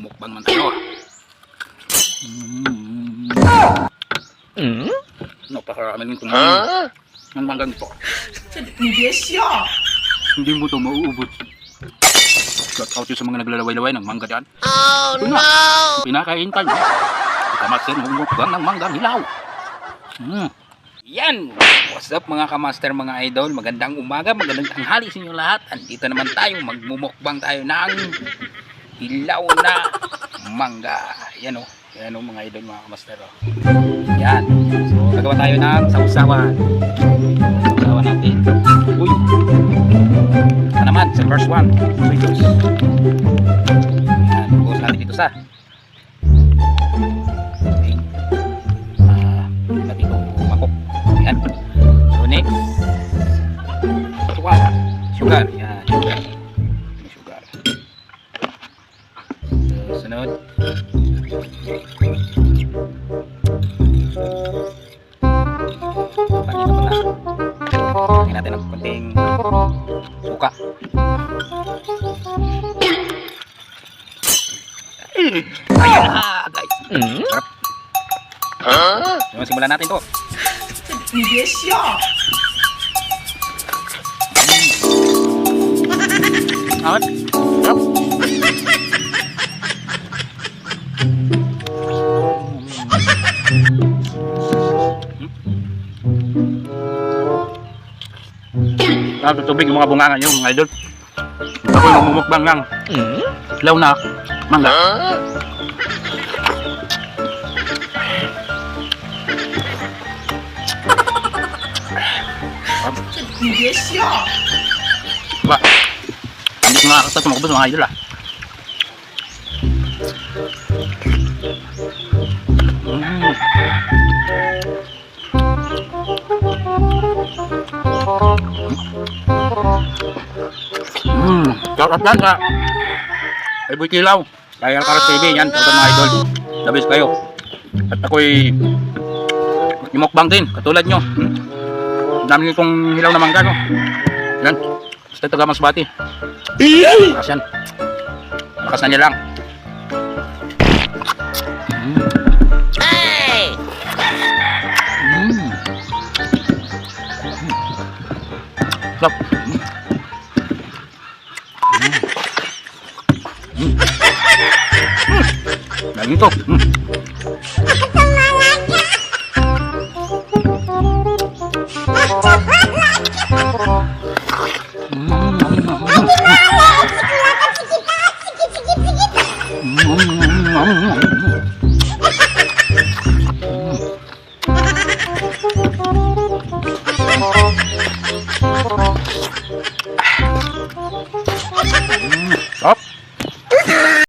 magmumukbang man tayo. Napakaraming kumain. Ang mangga nito. Hindi mo ito mauubos. Shout out yun sa mga naglalaway-laway ng mangga dyan. Oh no! Pinakain tayo. Kamaster mumukbang ng mangga hilaw. Yan! What's up mga kamaster, mga idol? Magandang umaga, magandang tanghali sa inyo lahat. Andito naman tayo, magmumukbang tayo ng hilaw na mangga. Yan o, yan o mga idol, mga kamaster. Yan. So, gagawa tayo ng sausawan. Sausawan natin. Uy! Ito naman, sa first one. Soy sauce. Yan, buhos natin dito sa so next, sugar. Yan, sugar. Sugar. So, sunod. Pagkita mo na. Lagyan natin ng konting suka. Ayan na, guys. Sarap. So, simulan natin to. Awet. Sarap. Tubig yung mga bunga nyo, mga idol. Ako yung mamumukbang ng hilaw na mangga. Ba, hindi ko nakakasat kumakabos mga idol ah. Shout out yan sa Iboy Kilaw, kaya Alcaraz TV yan, shout out mga idol. Labis kayo. At ako'y imukbang din, katulad nyo. Dami nitong hilaw na mangga, no? Yan, basta taga Masbate. Lakas yan. Lakas na niya lang. Hey! Sarap. Lagi ito.